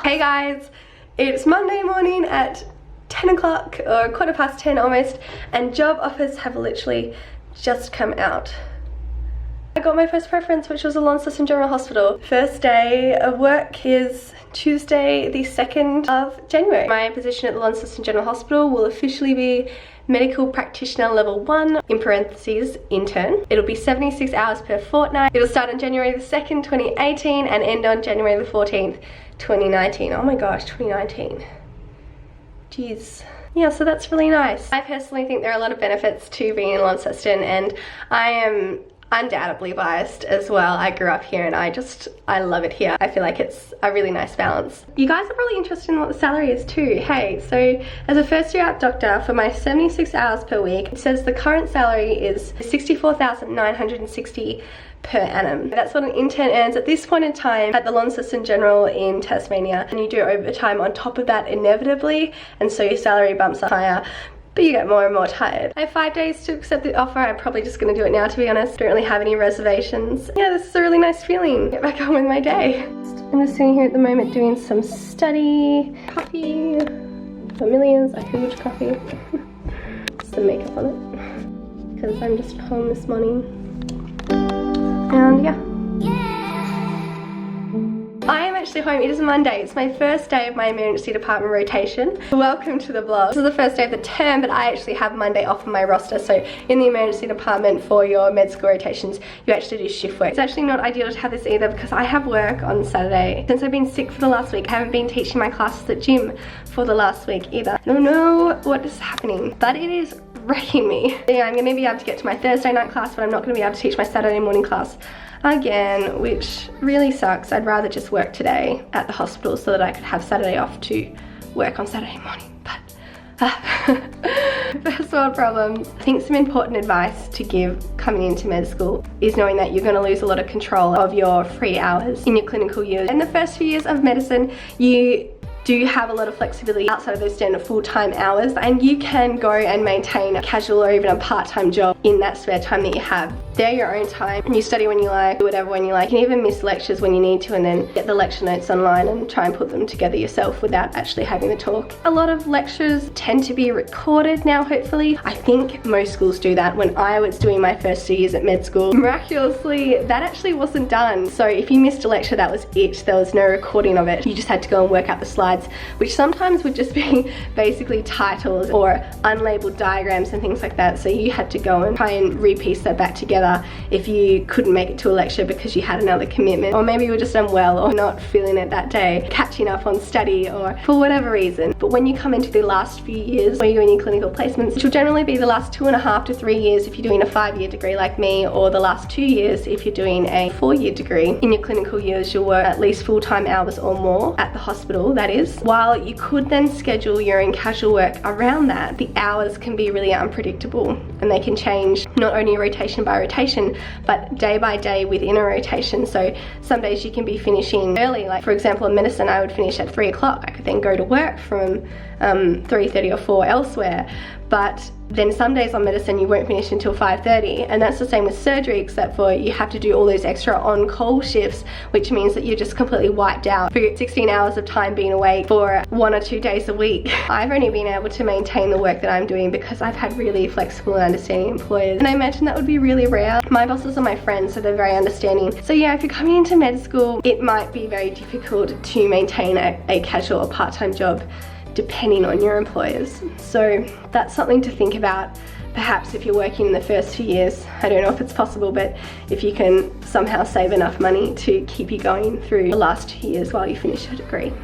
Hey guys, it's Monday morning at 10 o'clock or 10:15 almost, and job offers have literally just come out. I got my first preference, which was the Launceston General Hospital. First day of work is Tuesday the 2nd of January. My position at the Launceston General Hospital will officially be Medical Practitioner Level 1, in parentheses, intern. It'll be 76 hours per fortnight. It'll start on January the 2nd, 2018 and end on January the 14th, 2019. Oh my gosh, 2019. Jeez. Yeah, so that's really nice. I personally think there are a lot of benefits to being in Launceston, and I am undoubtedly biased as well. I grew up here and I love it here. I feel like it's a really nice balance. You guys are probably interested in what the salary is too. Hey, so as a first year out doctor, for my 76 hours per week, it says the current salary is $64,960 per annum. That's what an intern earns at this point in time at the Launceston General in Tasmania, and you do overtime on top of that inevitably, and so your salary bumps up higher, but you get more and more tired. I have 5 days to accept the offer. I'm probably just gonna do it now, to be honest. Don't really have any reservations. Yeah, this is a really nice feeling. Get back on with my day. I'm just sitting here at the moment doing some study. Coffee, Vermilions, a huge coffee. Some makeup on it, because I'm just home this morning. And yeah. I am actually home. It is Monday. It's my first day of my emergency department rotation. Welcome to the vlog. This is the first day of the term, but I actually have Monday off on my roster. So in the emergency department for your med school rotations, you actually do shift work. It's actually not ideal to have this either because I have work on Saturday. Since I've been sick for the last week, I haven't been teaching my classes at gym for the last week either. I don't know what is happening, but it is wrecking me. Yeah, I'm gonna be able to get to my Thursday night class, but I'm not gonna be able to teach my Saturday morning class again, which really sucks. I'd rather just work today at the hospital so that I could have Saturday off to work on Saturday morning, but first world problems. I think some important advice to give coming into med school is knowing that you're going to lose a lot of control of your free hours in your clinical years. In the first few years of medicine, you do have a lot of flexibility outside of those standard full-time hours, and you can go and maintain a casual or even a part-time job in that spare time that you have. They're your own time, and you study when you like, do whatever when you like. You can even miss lectures when you need to and then get the lecture notes online and try and put them together yourself without actually having the talk. A lot of lectures tend to be recorded now, hopefully. I think most schools do that. When I was doing my first 2 years at med school, miraculously, that actually wasn't done. So if you missed a lecture, that was it. There was no recording of it. You just had to go and work out the slides, which sometimes would just be basically titles or unlabeled diagrams and things like that. So you had to go and try and repiece that back together if you couldn't make it to a lecture because you had another commitment, or maybe you were just unwell or not feeling it that day, catching up on study or for whatever reason. But when you come into the last few years where you're doing your clinical placements, which will generally be the last 2.5 to 3 years if you're doing a 5-year degree like me, or the last 2 years if you're doing a 4-year degree. In your clinical years, you'll work at least full-time hours or more at the hospital, that is. While you could then schedule your own casual work around that, the hours can be really unpredictable, and they can change not only rotation by rotation, but day by day within a rotation. So some days you can be finishing early, like for example in medicine I would finish at 3 o'clock. I could then go to work from 3:30 or 4 elsewhere, but then some days on medicine you won't finish until 5:30, and that's the same with surgery, except for you have to do all those extra on-call shifts, which means that you're just completely wiped out for 16 hours of time being awake for 1 or 2 days a week. I've only been able to maintain the work that I'm doing because I've had really flexible and understanding employers, and I imagine that would be really rare. My bosses are my friends, so they're very understanding. So yeah, if you're coming into med school, it might be very difficult to maintain a casual or part-time job depending on your employers. So that's something to think about. Perhaps if you're working in the first few years, I don't know if it's possible, but if you can somehow save enough money to keep you going through the last 2 years while you finish your degree.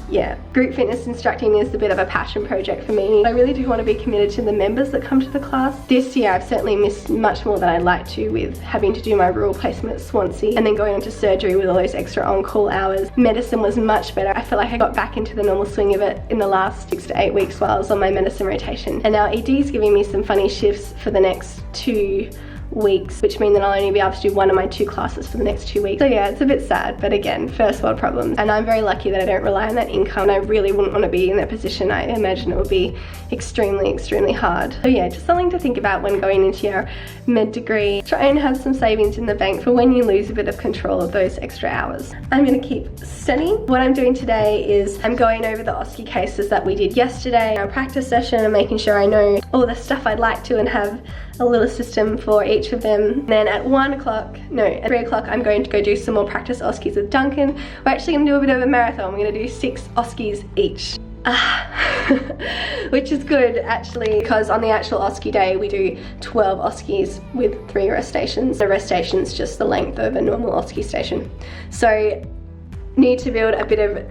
Yeah, group fitness instructing is a bit of a passion project for me. I really do want to be committed to the members that come to the class. This year I've certainly missed much more than I'd like to, with having to do my rural placement at Swansea and then going into surgery with all those extra on-call hours. Medicine was much better. I feel like I got back into the normal swing of it in the last 6 to 8 weeks while I was on my medicine rotation. And now ED is giving me some funny shifts for the next 2 weeks, which mean that I'll only be able to do one of my 2 classes for the next 2 weeks. So yeah, it's a bit sad, but again, first world problems. And I'm very lucky that I don't rely on that income, and I really wouldn't want to be in that position. I imagine it would be extremely, extremely hard. So yeah, just something to think about when going into your med degree. Try and have some savings in the bank for when you lose a bit of control of those extra hours. I'm gonna keep studying. What I'm doing today is I'm going over the OSCE cases that we did yesterday, our practice session, and making sure I know all the stuff I'd like to and have a little system for each of them. Then at 3 o'clock, I'm going to go do some more practice OSCEs with Duncan. We're actually gonna do a bit of a marathon. We're gonna do 6 OSCEs each. Which is good actually, because on the actual OSCE day we do 12 OSCEs with 3 rest stations. The rest station's just the length of a normal OSCE station. So need to build a bit of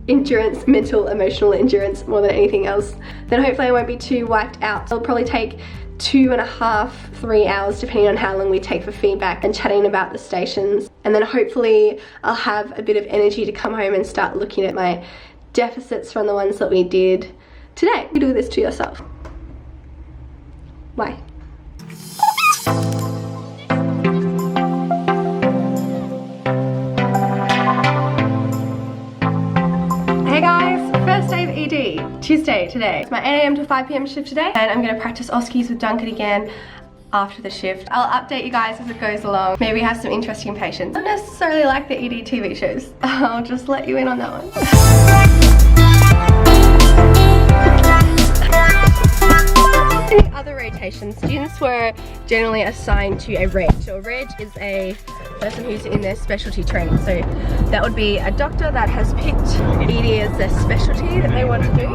endurance, mental, emotional endurance more than anything else. Then hopefully I won't be too wiped out. It'll probably take 2.5, 3 hours depending on how long we take for feedback and chatting about the stations. And then hopefully I'll have a bit of energy to come home and start looking at my deficits from the ones that we did today. You do this to yourself. Why? Hey guys, first day of ED, Tuesday today. It's my 8 AM to 5 PM shift today, and I'm gonna practice OSCEs with Duncan again after the shift. I'll update you guys as it goes along. Maybe have some interesting patients. Not necessarily like the ED TV shows. I'll just let you in on that one. In the other rotations, students were generally assigned to a reg. So a reg is a person who's in their specialty training. So that would be a doctor that has picked ED as their specialty that they want to do,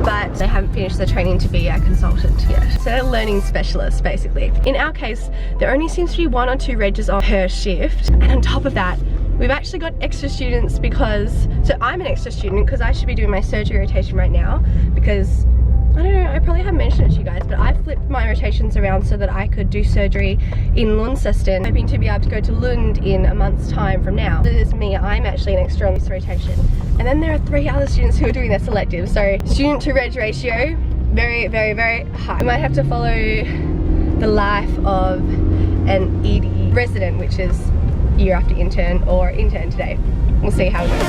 but they haven't finished their training to be a consultant yet. So they're learning specialists basically. In our case, there only seems to be 1 or 2 regs on per shift, and on top of that, we've actually got extra students because, so I'm an extra student because I should be doing my surgery rotation right now because, I don't know, I probably haven't mentioned it to you guys, but I flipped my rotations around so that I could do surgery in Lundsestin, hoping to be able to go to Lund in a month's time from now. This is me, I'm actually an extra on this rotation. And then there are 3 other students who are doing their selective, so student to reg ratio, very, very, very high. I might have to follow the life of an ED resident, which is year after intern or intern today. We'll see how it goes.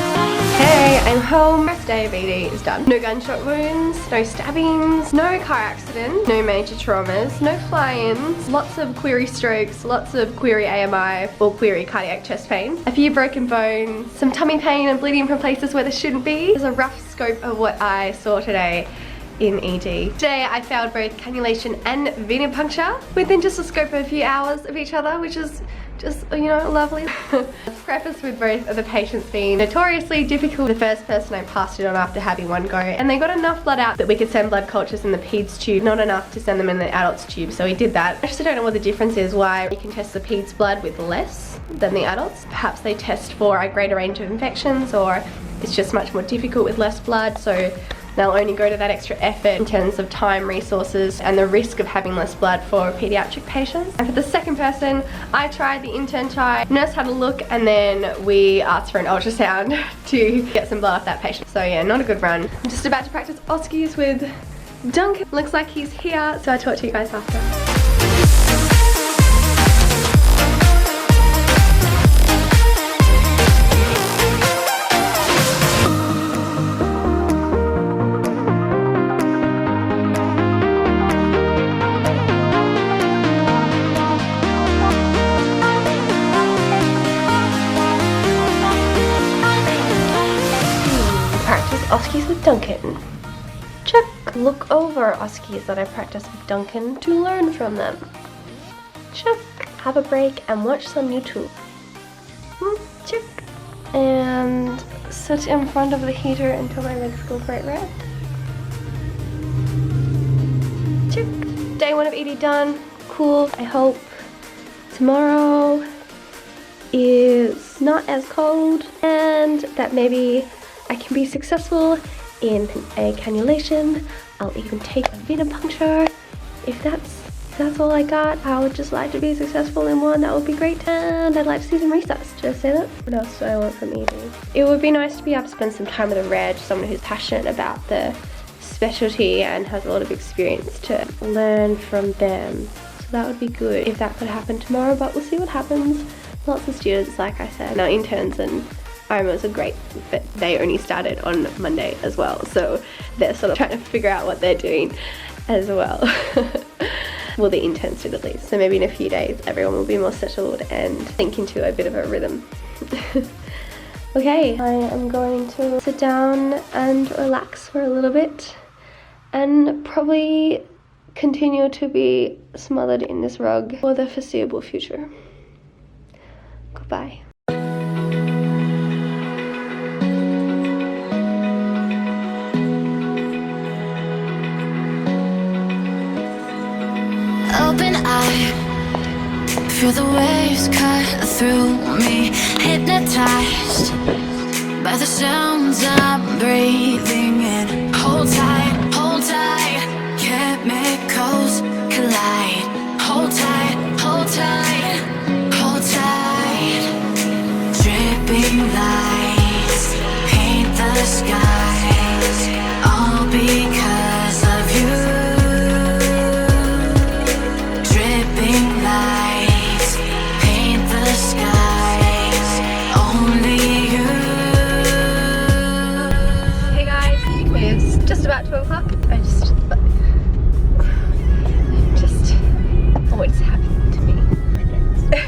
Hey, I'm home. First day of ED is done. No gunshot wounds, no stabbings, no car accident, no major traumas, no fly-ins, lots of query strokes, lots of query AMI or query cardiac chest pain, a few broken bones, some tummy pain and bleeding from places where there shouldn't be. There's a rough scope of what I saw today in ED. Today I failed both cannulation and venipuncture within just a scope of a few hours of each other, which is just, you know, lovely. Let's preface with both of the patients being notoriously difficult. The first person I passed it on after having one go, and they got enough blood out that we could send blood cultures in the peds tube, not enough to send them in the adults tube, so we did that. I just don't know what the difference is, why you can test the peds blood with less than the adults. Perhaps they test for a greater range of infections, or it's just much more difficult with less blood, so they'll only go to that extra effort in terms of time, resources, and the risk of having less blood for pediatric patients. And for the second person, I tried the intern tie. Nurse had a look, and then we asked for an ultrasound to get some blood off that patient. So yeah, not a good run. I'm just about to practice OSCEs with Duncan. Looks like he's here, so I'll talk to you guys after. OSCEs with Duncan. Check. Look over OSCEs that I practice with Duncan to learn from them. Check. Have a break and watch some YouTube. Check. And sit in front of the heater until my legs go bright red. Check. Day 1 of ED done. Cool. I hope tomorrow is not as cold and that maybe I can be successful in a cannulation. I'll even take a venipuncture. If that's all I got, I would just like to be successful in one. That would be great. And I'd like to see some resus. Did I say that? What else do I want from ED? It would be nice to be able to spend some time with a reg, someone who's passionate about the specialty and has a lot of experience, to learn from them. So So that would be good if that could happen tomorrow, but we'll see what happens. Lots of students, like I said, our interns and RMOs are great, but they only started on Monday as well, so they're sort of trying to figure out what they're doing as well. Well, the interns did at least, so maybe in a few days everyone will be more settled and sink into a bit of a rhythm. Okay, I am going to sit down and relax for a little bit and probably continue to be smothered in this rug for the foreseeable future. Goodbye. Open eye, feel the waves cut through me, hypnotized by the sounds I'm breathing in. Hold tight, chemicals collide. Hold tight, hold tight, hold tight. Dripping lights paint the skies, all because of you. Dripping lights paint the skies, only you. Hey guys, it's just about 12 o'clock. Always happened to me.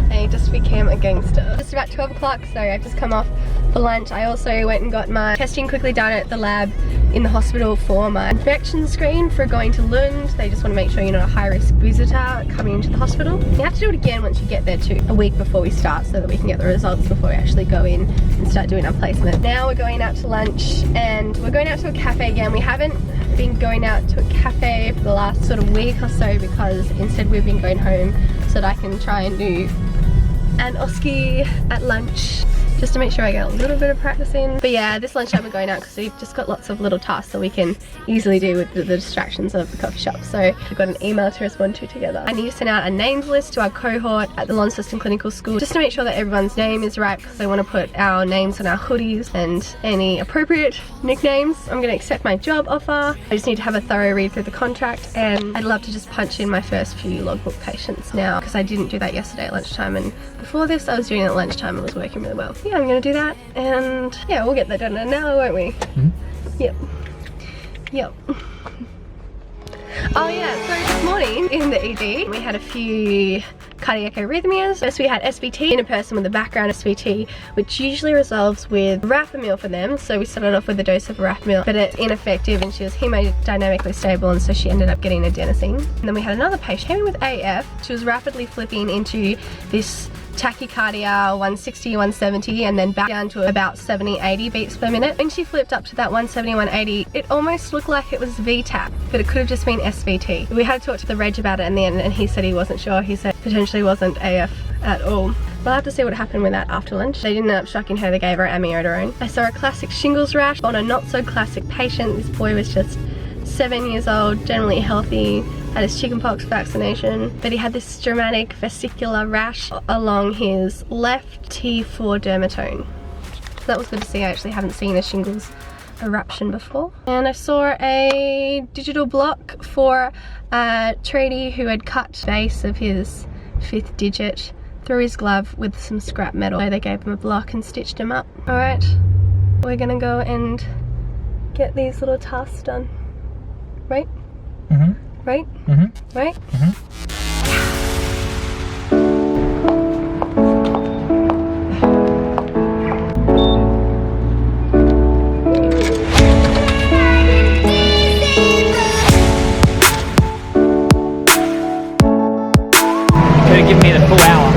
I just became a gangster. Just about 12 o'clock, so I've just come off for lunch. I also went and got my testing quickly done at the lab in the hospital for my infection screen for going to Lund. They just want to make sure you're not a high-risk visitor coming into the hospital. You have to do it again once you get there too, a week before we start, so that we can get the results before we actually go in and start doing our placement. Now we're going out to lunch and we're going out to a cafe again. We haven't been going out to a cafe for the last sort of week or so because instead we've been going home so that I can try and do an Oski at lunch just to make sure I get a little bit of practice in. But yeah, this lunchtime we're going out because we've just got lots of little tasks that we can easily do with the distractions of the coffee shop. So we've got an email to respond to together. I need to send out a names list to our cohort at the Launceston Clinical School just to make sure that everyone's name is right, because I want to put our names on our hoodies and any appropriate nicknames. I'm going to accept my job offer. I just need to have a thorough read through the contract, and I'd love to just punch in my first few logbook patients now because I didn't do that yesterday at lunchtime, and before this I was doing it at lunchtime and it was working really well. Yeah, I'm gonna do that and yeah, we'll get that done now, won't we? Mm-hmm. Yep. Oh yeah, so this morning in the ED we had a few cardiac arrhythmias. First we had SVT in a person with a background SVT, which usually resolves with verapamil for them. So we started off with a dose of verapamil, but it's ineffective and she was hemodynamically stable, and so she ended up getting adenosine. And then we had another patient came in with AF. She was rapidly flipping into this tachycardia 160, 170, and then back down to about 70, 80 beats per minute. When she flipped up to that 170, 180, it almost looked like it was VTAP, but it could have just been SVT. We had to talk to the reg about it in the end, and he said he wasn't sure. He said potentially wasn't AF at all. We'll have to see what happened with that after lunch. They didn't end up shocking her, they gave her amiodarone. I saw a classic shingles rash on a not so classic patient. This boy was just 7 years old, generally healthy, had his chickenpox vaccination, but he had this dramatic vesicular rash along his left T4 dermatome. So that was good to see. I actually haven't seen a shingles eruption before. And I saw a digital block for a tradie who had cut the base of his 5th digit through his glove with some scrap metal. So they gave him a block and stitched him up. Alright, we're gonna go and get these little tasks done. Right? Mm-hmm. Right? Mm-hmm. Right? Mm-hmm. Give me the full hour.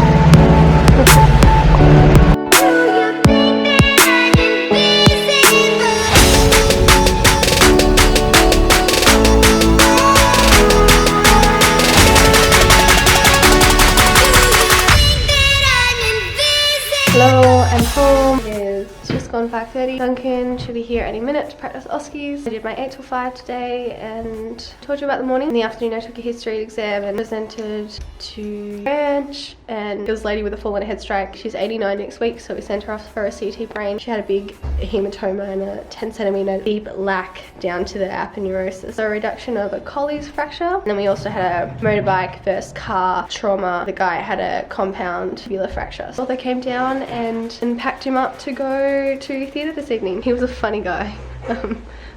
Hello, I'm home. It's just gone 5:30. Duncan should be here any minute to practice Oskies. I did my 8 till 5 today and told you about the morning. In the afternoon I took a history exam and presented to Ranch. and it was a lady with a full-on head strike. She's 89 next week, so we sent her off for a CT brain. She had a big hematoma and a 10cm deep lac down to the aponeurosis. So a reduction of a Colles fracture. And then we also had a motorbike versus car trauma. The guy had a compound tubular fracture. So they came down and packed him up to go to theatre this evening. He was a funny guy.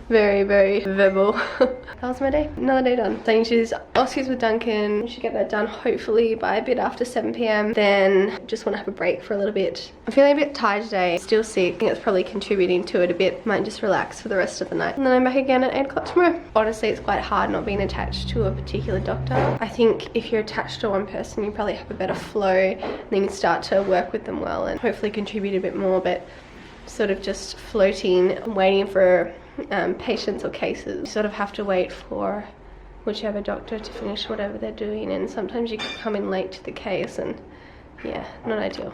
Very, very verbal. That was my day. Another day done. So I need to do Aussies with Duncan. Should get that done hopefully by a bit after 7 p.m. Then just want to have a break for a little bit. I'm feeling a bit tired today. Still sick. I think it's probably contributing to it a bit. Might just relax for the rest of the night. And then I'm back again at 8 o'clock tomorrow. Honestly, it's quite hard not being attached to a particular doctor. I think if you're attached to one person, you probably have a better flow. And then you start to work with them well and hopefully contribute a bit more. But sort of just floating, waiting for patients or cases. You sort of have to wait for whichever doctor to finish whatever they're doing, and sometimes you can come in late to the case, and yeah, not ideal.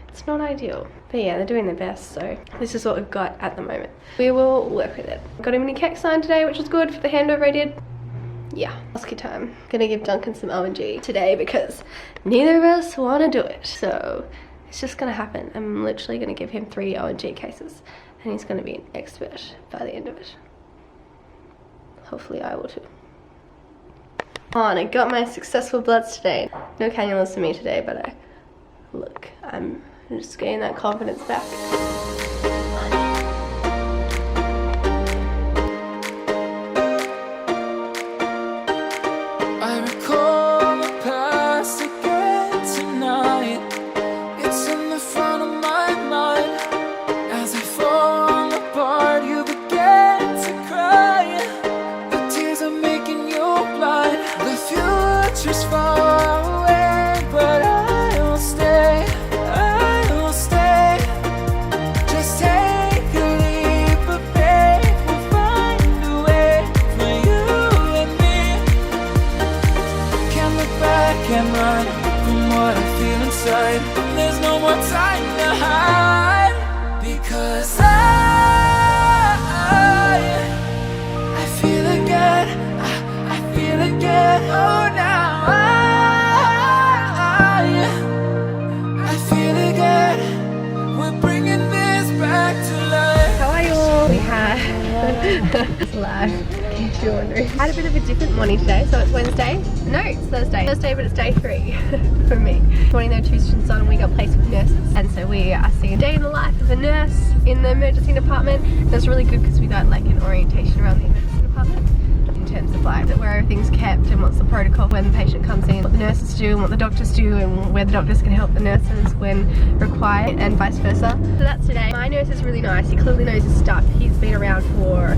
It's not ideal. But yeah, they're doing their best, so this is what we've got at the moment. We will work with it. Got a mini CAC signed today, which was good for the handover I did. Yeah, Oski time. Gonna give Duncan some O&G today because neither of us want to do it. So it's just gonna happen. I'm literally gonna give him 3 O&G cases and he's gonna be an expert by the end of it. Hopefully I will too. Oh, and I got my successful bloods today. No cannulas for me today, but look, I'm just getting that confidence back. There's no more time to hide, because I feel again, I feel again. Oh, now I feel again. We're bringing this back to life. How are you all? We had it's live, in case you're wondering. Had a bit of a different morning today, so it's Wednesday. No, it's Thursday. Thursday, but it's day 3 for me. This morning there were 2 students on and we got placed with nurses. And so we are seeing a day in the life of a nurse in the emergency department. And it's really good because we got like an orientation around the emergency department in terms of like where everything's kept and what's the protocol when the patient comes in, what the nurses do and what the doctors do, and where the doctors can help the nurses when required, and vice versa. So that's today. My nurse is really nice. He clearly knows his stuff. He's been around for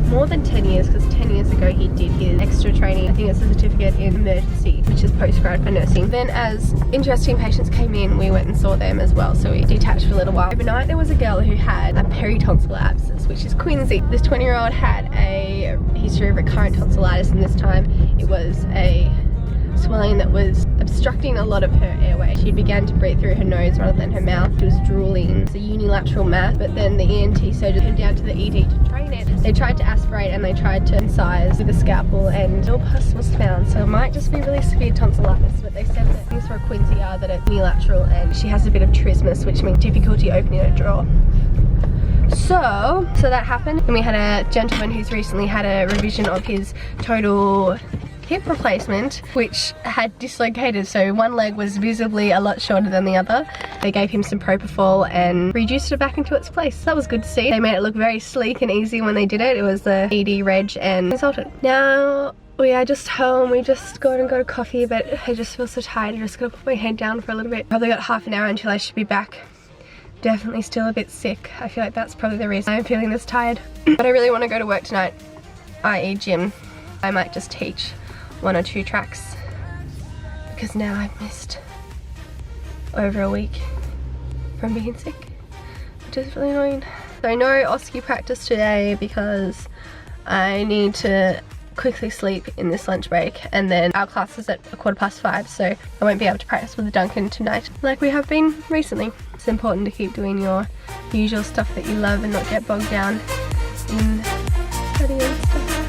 more than 10 years, because 10 years ago he did his extra training. I think it's a certificate in emergency, which is postgrad for nursing. Then as interesting patients came in, we went and saw them as well, so we detached for a little while. Overnight there was a girl who had a peritonsillar abscess, which is quinsy. This 20-year-old had a history of recurrent tonsillitis, and this time it was a swelling that was obstructing a lot of her airway. She began to breathe through her nose rather than her mouth. She was drooling. It's a unilateral mass, but then the ENT surgeon came down to the ED to drain it. They tried to aspirate and they tried to incise with a scalpel, and no pus was found. So it might just be really severe tonsillitis, but they said that things for a quinsy are that it's unilateral and she has a bit of trismus, which means difficulty opening a drawer. So that happened, and we had a gentleman who's recently had a revision of his total hip replacement, which had dislocated, so one leg was visibly a lot shorter than the other. They gave him some propofol and reduced it back into its place. That was good to see. They made it look very sleek and easy when they did it. It was the ED reg and consultant. Now we are just home. We just got a coffee, but I just feel so tired. I just gotta put my head down for a little bit. Probably got half an hour until I should be back. Definitely still a bit sick. I feel like that's probably the reason I'm feeling this tired. But I really want to go to work tonight, i.e. gym. I might just teach 1 or 2 tracks because now I've missed over a week from being sick, which is really annoying. So no Oski practice today because I need to quickly sleep in this lunch break, and then our class is at 5:15, so I won't be able to practice with Duncan tonight like we have been recently. It's important to keep doing your usual stuff that you love and not get bogged down in studying and stuff.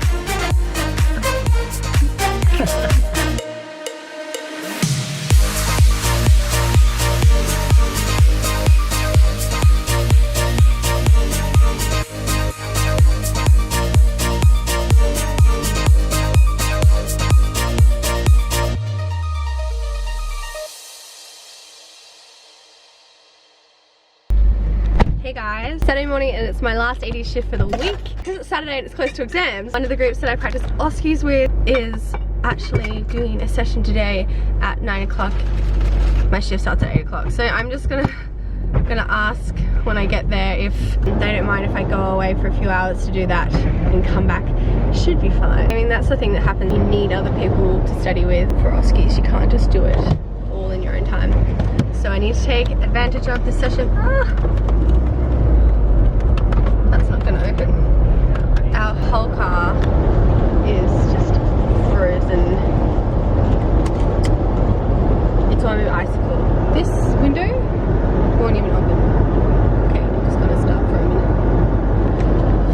Monday morning and it's my last ED shift for the week. Because it's Saturday and it's close to exams, one of the groups that I practiced Oskies with is actually doing a session today at 9 o'clock. My shift starts at 8 o'clock. So I'm just gonna ask when I get there if they don't mind if I go away for a few hours to do that and come back. Should be fine. I mean, that's the thing that happens. You need other people to study with for Oskies. You can't just do it all in your own time. So I need to take advantage of this session. That's not gonna open. Our whole car is just frozen. It's on an icicle. This window won't even open. Okay, I'm just gonna stop for a minute.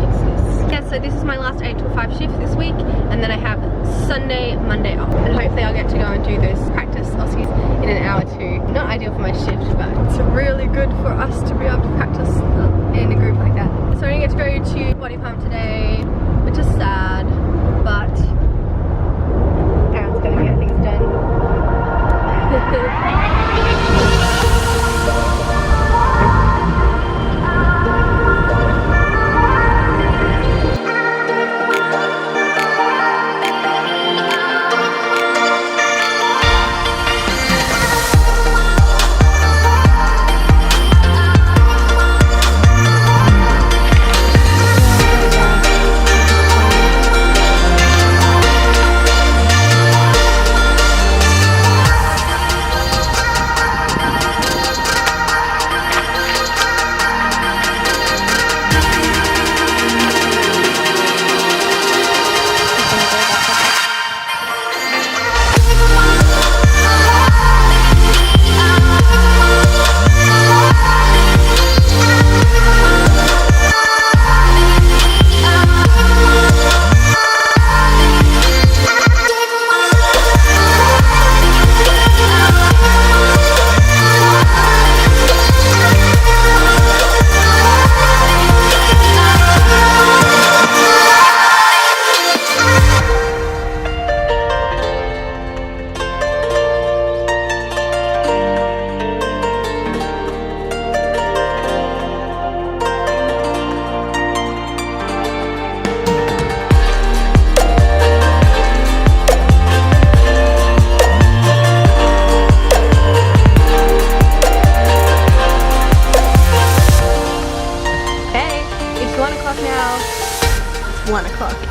Fix this. Yeah, so this is my last 8 to 5 shift this week, and then I have Sunday, Monday off. And hopefully I'll get to go and do this practice Oskies in an hour or two. Not ideal for my shift, but it's really good for us to be able to practice in a group like that. So I didn't get to go to body pump today, which is sad, but Aaron's gonna get things done.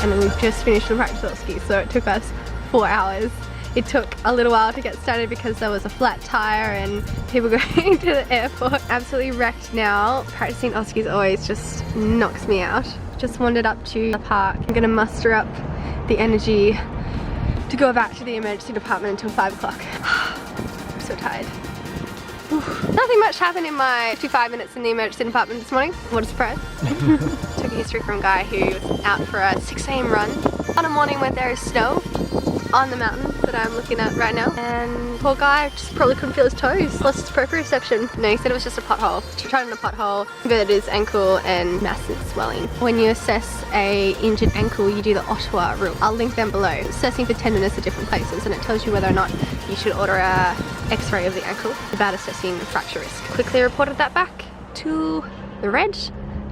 And then we've just finished the practice Oskies, so it took us 4 hours. It took a little while to get started because there was a flat tire and people going to the airport. Absolutely wrecked now. Practicing Oskies always just knocks me out. Just wandered up to the park. I'm gonna muster up the energy to go back to the emergency department until 5 o'clock. I'm so tired. Nothing much happened in my 55 minutes in the emergency department this morning. What a surprise. Took a history from a guy who was out for a 6 AM run on a morning where there is snow on the mountain that I'm looking at right now. And poor guy just probably couldn't feel his toes, lost his proprioception. No, he said it was just a pothole. He tried on a pothole, inverted his ankle and massive swelling. When you assess a injured ankle, you do the Ottawa rule. I'll link them below. Assessing for tenderness at different places, and it tells you whether or not you should order a x-ray of the ankle about assessing fracture risk. Quickly reported that back to the Reg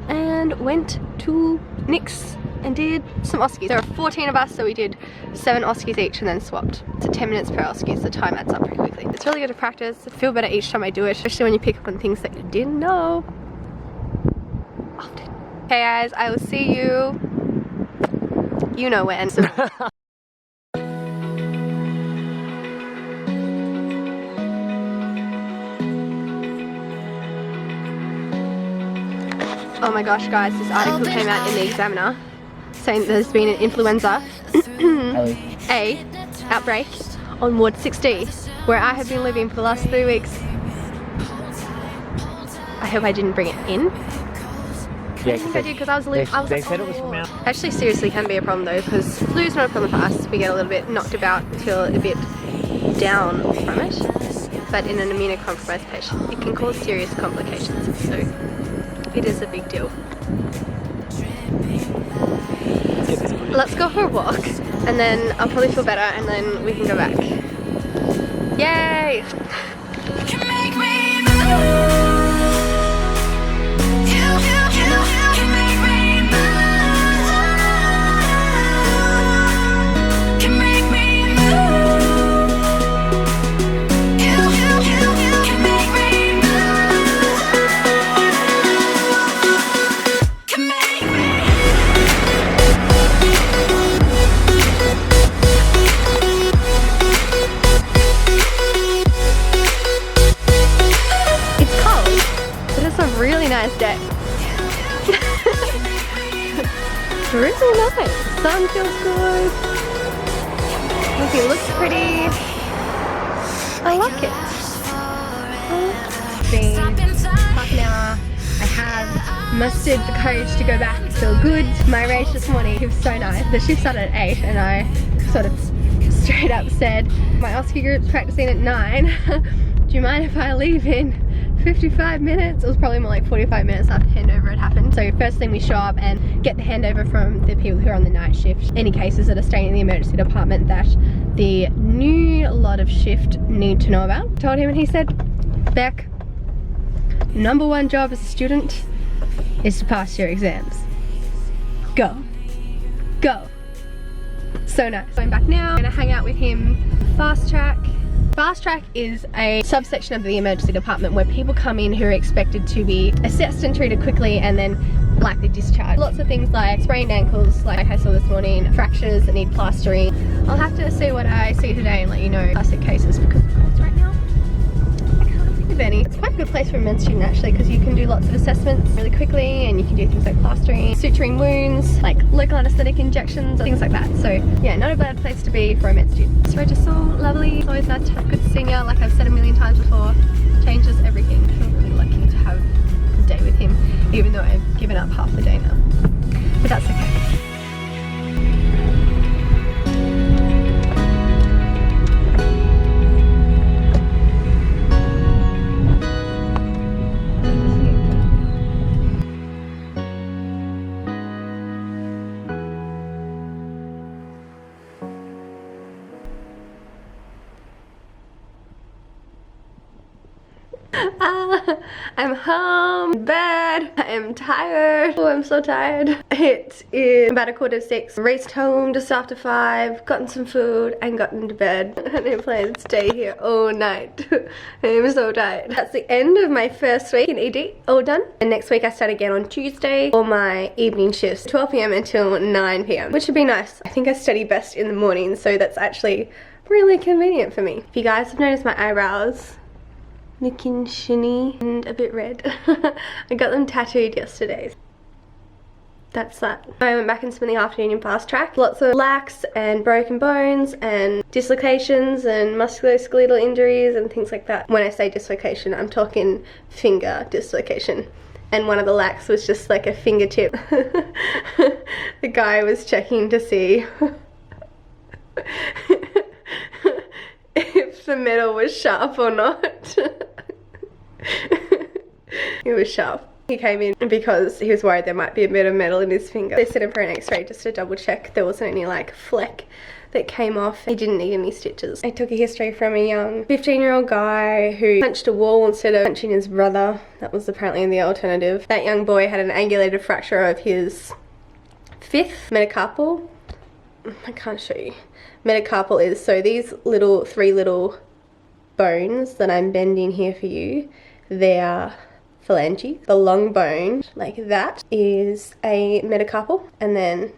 and went to Nick's and did some Oskies. There are 14 of us, so we did 7 Oskies each and then swapped. So 10 minutes per Oskies, the time adds up pretty quickly. It's really good to practice. I feel better each time I do it, especially when you pick up on things that you didn't know often. Okay guys, I will see you, you know when. Oh my gosh guys, this article came out in the Examiner saying there's been an influenza A outbreak on Ward 60 where I have been living for the last 3 weeks. I hope I didn't bring it in. Yeah, I think I did because I was like, they said it was from out. Actually seriously can be a problem though, because flu's not a problem for us. We get a little bit knocked about, feel a bit down from it. But in an immunocompromised patient, it can cause serious complications. So it is a big deal. Let's go for a walk and then I'll probably feel better and then we can go back. Yay! You can make me move. You really nice. Sun feels good. Everything looks pretty. I like it. It's been half an hour. I have mustered the courage to go back. Feel good. My race this morning, it was so nice. The shift started at 8 and I sort of straight up said, my Oski group's practicing at 9. Do you mind if I leave in 55 minutes? It was probably more like 45 minutes after handover had happened. So first thing we show up and get the handover from the people who are on the night shift. Any cases that are staying in the emergency department that the new lot of shift need to know about. Told him and he said, Beck, number one job as a student is to pass your exams. Go. Go. So nice. Going back now, I'm gonna hang out with him. Fast track. Fast track is a subsection of the emergency department where people come in who are expected to be assessed and treated quickly and then likely discharged. Lots of things like sprained ankles, like I saw this morning, fractures that need plastering. I'll have to see what I see today and let you know classic cases because of course right now I can't think of any. It's quite a good place for a med student actually because you can do lots of assessments really quickly and you can do things like plastering, suturing wounds, like local anaesthetic injections, things like that. So yeah, not a bad place to be for a med student. So just so lovely. It's always nice to have a good senior, like I've said a million times before, changes everything. I feel really lucky to have a day with him, even though I've given up half the day now. But that's okay. I'm home, in bed, I am tired. Oh, I'm so tired. It is about 6:15. Raced home just after 5, gotten some food and gotten to bed. And I plan to stay here all night. I'm so tired. That's the end of my first week in ED, all done. And next week I start again on Tuesday for my evening shifts, 12 PM until 9 PM, which would be nice. I think I study best in the morning, so that's actually really convenient for me. If you guys have noticed my eyebrows, looking shiny and a bit red. I got them tattooed yesterday. That's that. I went back and spent the afternoon in fast track. Lots of lax and broken bones and dislocations and musculoskeletal injuries and things like that. When I say dislocation, I'm talking finger dislocation. And one of the lax was just like a fingertip. The guy was checking to see if the metal was sharp or not. It was sharp. He came in because he was worried there might be a bit of metal in his finger. They sent him for an x-ray just to double check there wasn't any like fleck that came off. He didn't need any stitches. I took a history from a young 15-year-old guy who punched a wall instead of punching his brother. That was apparently the alternative. That young boy had an angulated fracture of his 5th metacarpal. I can't show you. Metacarpal is, so these little 3 little bones that I'm bending here for you, they are phalanges. The long bone, like that, is a metacarpal, and then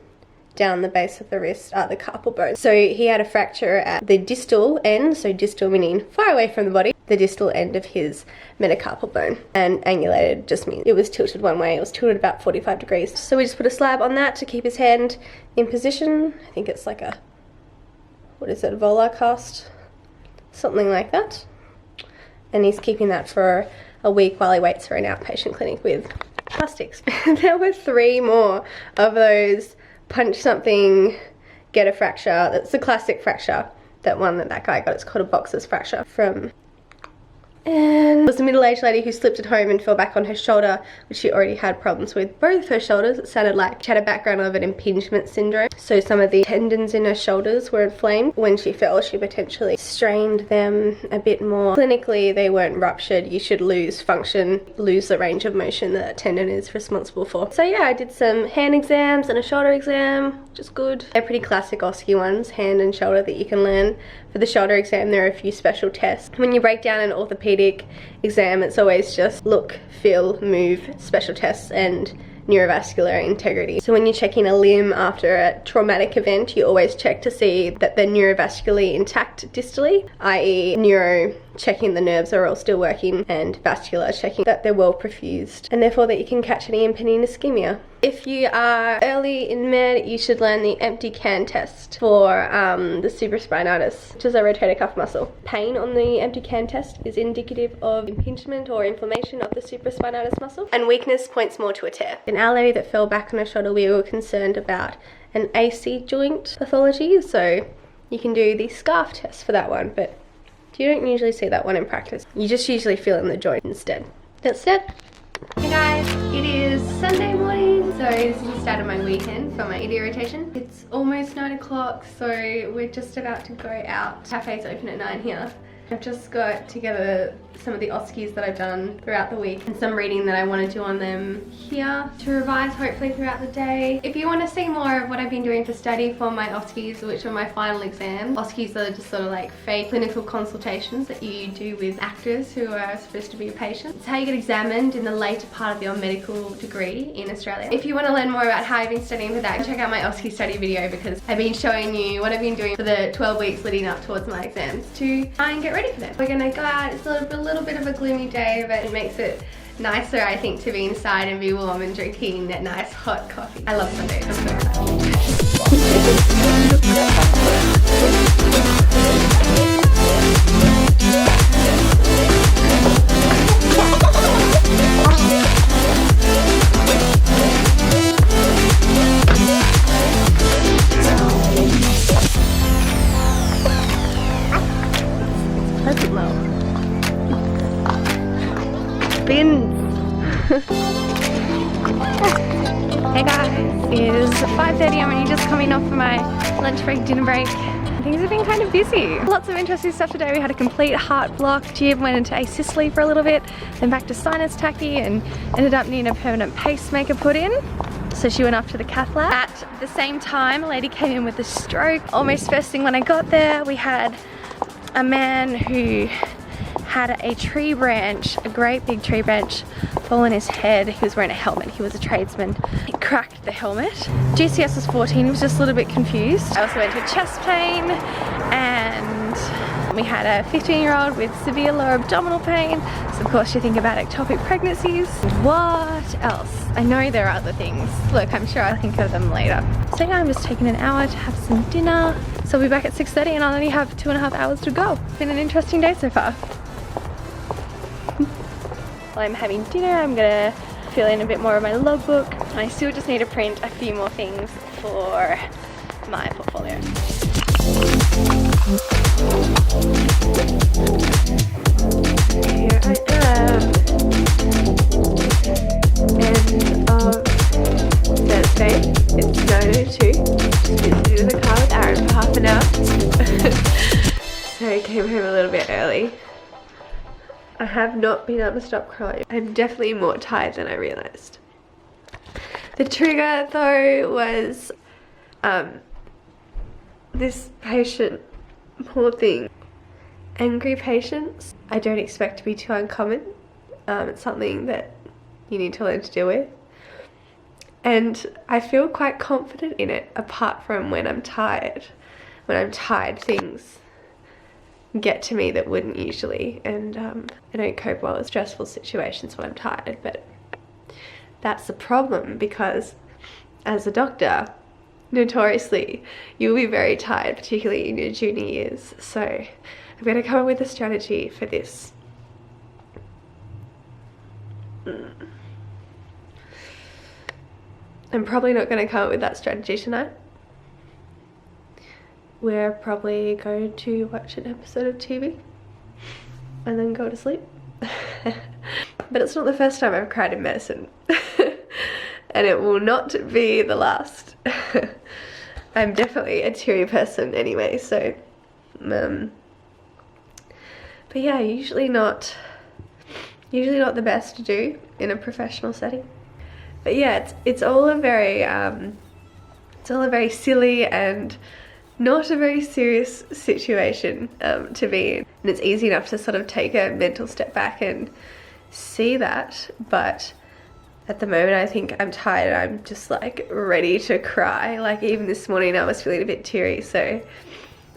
down the base of the wrist are the carpal bones. So he had a fracture at the distal end, so distal meaning far away from the body, the distal end of his metacarpal bone. And angulated just means it was tilted one way. It was tilted about 45 degrees. So we just put a slab on that to keep his hand in position. I think it's like a, what is it, a volar cast? Something like that. And he's keeping that for a week while he waits for an outpatient clinic with plastics. There were 3 more of those punch something, get a fracture. That's the classic fracture. That one that guy got, it's called a boxer's fracture from. And it was a middle-aged lady who slipped at home and fell back on her shoulder, which she already had problems with both her shoulders. It sounded like she had a background of an impingement syndrome. So some of the tendons in her shoulders were inflamed. When she fell, she potentially strained them a bit more. Clinically, they weren't ruptured. You should lose function, lose the range of motion that a tendon is responsible for. So yeah, I did some hand exams and a shoulder exam, which is good. They're pretty classic OSCE ones, hand and shoulder, that you can learn. For the shoulder exam, there are a few special tests. When you break down an orthopedic exam, it's always just look, feel, move, special tests, and neurovascular integrity. So when you're checking a limb after a traumatic event, you always check to see that they're neurovascularly intact distally, i.e. neuro checking the nerves are all still working, and vascular, checking that they're well perfused, and therefore that you can catch any impending ischemia. If you are early in med, you should learn the empty can test for the supraspinatus, which is a rotator cuff muscle. Pain on the empty can test is indicative of impingement or inflammation of the supraspinatus muscle, and weakness points more to a tear. In our lady that fell back on her shoulder, we were concerned about an AC joint pathology, so you can do the scarf test for that one, but you don't usually see that one in practice. You just usually feel in the joint instead. That's it. Hey guys, it is Sunday morning, so this is the start of my weekend for my idiot rotation. It's almost 9 o'clock, so we're just about to go out. Cafe's open at 9 here. I've just got together some of the OSCEs that I've done throughout the week and some reading that I want to do on them here to revise hopefully throughout the day. If you want to see more of what I've been doing for study for my OSCEs, which are my final exam, OSCEs are just sort of like fake clinical consultations that you do with actors who are supposed to be your patients. It's how you get examined in the later part of your medical degree in Australia. If you want to learn more about how I've been studying for that, check out my OSCE study video, because I've been showing you what I've been doing for the 12 weeks leading up towards my exams to try and get ready for them. We're gonna go out. It's a little bit of a gloomy day, but it makes it nicer, I think, to be inside and be warm and drinking that nice hot coffee. I love Sundays. I'm so excited. Pleasant low. Hey guys, it is 5:30. I'm only just coming off of my lunch break, dinner break. Things have been kind of busy. Lots of interesting stuff today. We had a complete heart block. Jib went into asystole for a little bit, then back to sinus tachy, and ended up needing a permanent pacemaker put in. So she went off to the cath lab. At the same time, a lady came in with a stroke. Almost first thing when I got there, we had a man who had a tree branch, a great big tree branch, fall on his head. He was wearing a helmet. He was a tradesman. He cracked the helmet. GCS was 14. He was just a little bit confused. I also went to chest pain, and we had a 15-year-old with severe lower abdominal pain. So of course you think about ectopic pregnancies. What else? I know there are other things. Look, I'm sure I'll think of them later. So yeah, I'm just taking an hour to have some dinner. So I'll be back at 6:30 and I'll only have 2.5 hours to go. It's been an interesting day so far. While I'm having dinner, I'm gonna fill in a bit more of my logbook. I still just need to print a few more things for my portfolio. Here I am. End of Thursday. It's 9:02. Just visited in the car with Aaron for half an hour. So I came home a little bit early. I have not been able to stop crying. I'm definitely more tired than I realised. The trigger though was this patient, poor thing. Angry patients, I don't expect to be too uncommon. It's something that you need to learn to deal with. And I feel quite confident in it, apart from when I'm tired. When I'm tired, things get to me that wouldn't usually, and I don't cope well with stressful situations when I'm tired, but that's the problem, because as a doctor, notoriously, you'll be very tired, particularly in your junior years. So I'm going to come up with a strategy for this. I'm probably not going to come up with that strategy tonight. We're probably going to watch an episode of TV and then go to sleep. But it's not the first time I've cried in medicine. And it will not be the last. I'm definitely a teary person anyway, so but yeah, usually not the best to do in a professional setting. But yeah, it's all a very silly and not a very serious situation to be in. And it's easy enough to sort of take a mental step back and see that, but at the moment I think I'm tired. I'm just like ready to cry. Like even this morning I was feeling a bit teary, so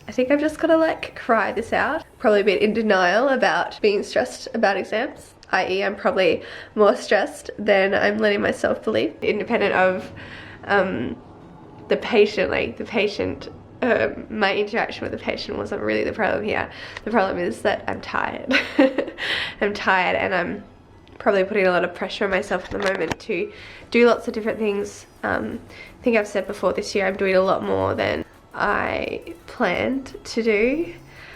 I think I've just got to like cry this out. Probably a bit in denial about being stressed about exams, i.e. I'm probably more stressed than I'm letting myself believe. Independent of the patient, my interaction with the patient wasn't really the problem here. The problem is that I'm tired. I'm tired and I'm probably putting a lot of pressure on myself at the moment to do lots of different things. I think I've said before, this year I'm doing a lot more than I planned to do.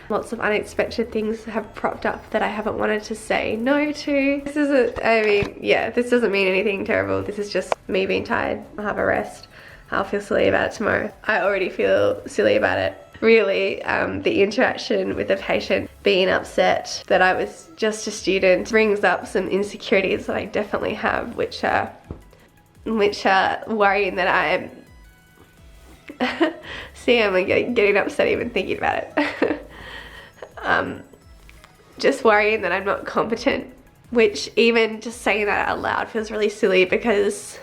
Lots of unexpected things have propped up that I haven't wanted to say no to. This isn't, I mean, yeah, this doesn't mean anything terrible. This is just me being tired. I'll have a rest. I'll feel silly about it tomorrow. I already feel silly about it. Really, the interaction with the patient, being upset that I was just a student, brings up some insecurities that I definitely have, which are worrying that I am. See, I'm like getting upset even thinking about it. Just worrying that I'm not competent, which even just saying that out loud feels really silly because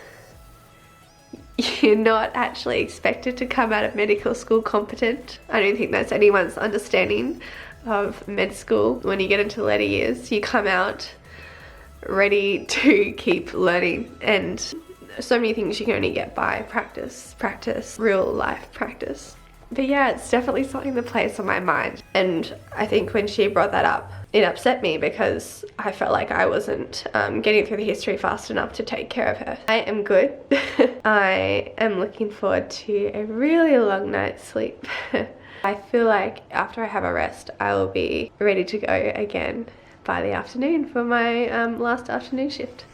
you're not actually expected to come out of medical school competent. I don't think that's anyone's understanding of med school. When you get into the later years, you come out ready to keep learning, and so many things you can only get by practice, real life practice. But yeah, it's definitely something that plays on my mind. And I think when she brought that up, it upset me because I felt like I wasn't getting through the history fast enough to take care of her. I am good. I am looking forward to a really long night's sleep. I feel like after I have a rest, I will be ready to go again by the afternoon for my last afternoon shift.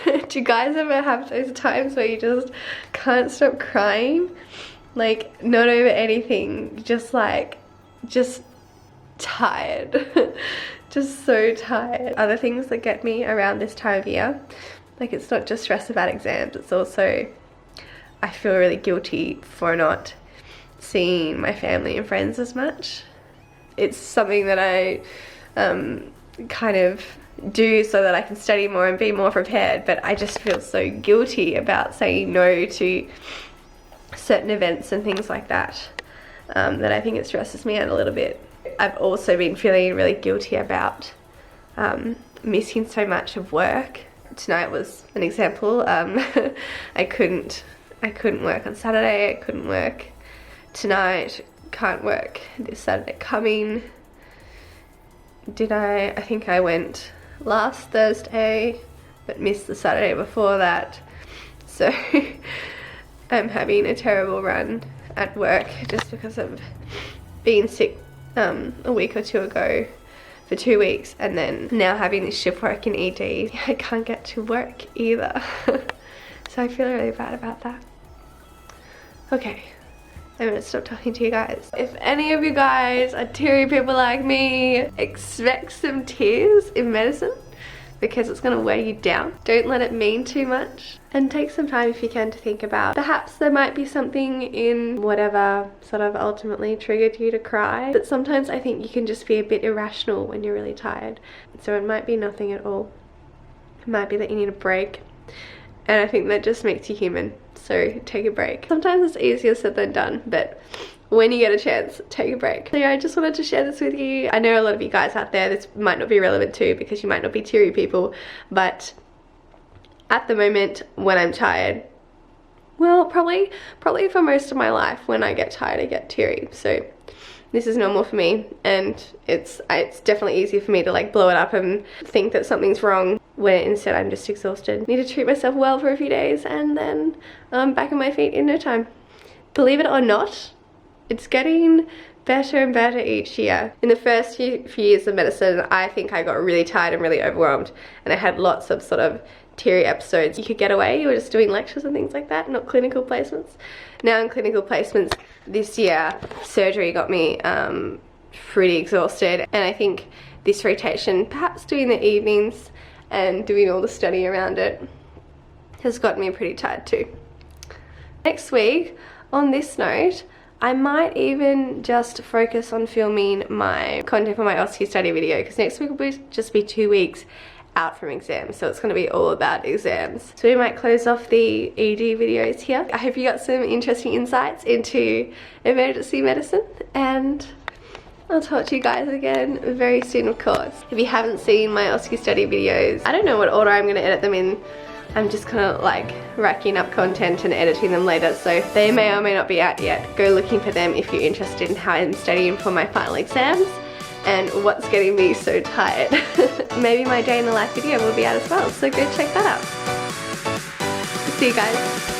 Do you guys ever have those times where you just can't stop crying? Like, not over anything, just tired. Just so tired. Other things that get me around this time of year, like, it's not just stress about exams, it's also I feel really guilty for not seeing my family and friends as much. It's something that I kind of do so that I can study more and be more prepared, but I just feel so guilty about saying no to certain events and things like that, that I think it stresses me out a little bit. I've also been feeling really guilty about missing so much of work. Tonight was an example. I couldn't work on Saturday, I couldn't work tonight, can't work this Saturday coming. I think I went last Thursday, but missed the Saturday before that. So I'm having a terrible run at work just because of being sick a week or two ago for 2 weeks, and then now having this shift work in ED. I can't get to work either. So I feel really bad about that. Okay, I'm gonna stop talking to you guys. If any of you guys are teary people like me, expect some tears in medicine because it's gonna weigh you down. Don't let it mean too much. And take some time if you can to think about, perhaps there might be something in whatever sort of ultimately triggered you to cry. But sometimes I think you can just be a bit irrational when you're really tired. So it might be nothing at all. It might be that you need a break. And I think that just makes you human. So take a break. Sometimes it's easier said than done, but when you get a chance, take a break. So yeah, I just wanted to share this with you. I know a lot of you guys out there, this might not be relevant to because you might not be teary people, but at the moment when I'm tired, well, probably for most of my life, when I get tired, I get teary. So this is normal for me, and it's definitely easy for me to like blow it up and think that something's wrong, when instead I'm just exhausted. Need to treat myself well for a few days and then I'm back on my feet in no time. Believe it or not, it's getting better and better each year. In the first few years of medicine, I think I got really tired and really overwhelmed, and I had lots of sort of teary episodes. You could get away, you were just doing lectures and things like that, not clinical placements. Now in clinical placements this year, surgery got me pretty exhausted, and I think this rotation, perhaps doing the evenings and doing all the study around it, has gotten me pretty tired too. Next week, on this note, I might even just focus on filming my content for my OSCE study video, because next week will just be 2 weeks out from exams, so it's going to be all about exams. So we might close off the ED videos here. I hope you got some interesting insights into emergency medicine, and I'll talk to you guys again very soon, of course. If you haven't seen my OSCE study videos, I don't know what order I'm going to edit them in. I'm just kind of like racking up content and editing them later, so they may or may not be out yet. Go looking for them if you're interested in how I'm studying for my final exams and what's getting me so tired. Maybe my day in the life video will be out as well, so go check that out. See you guys.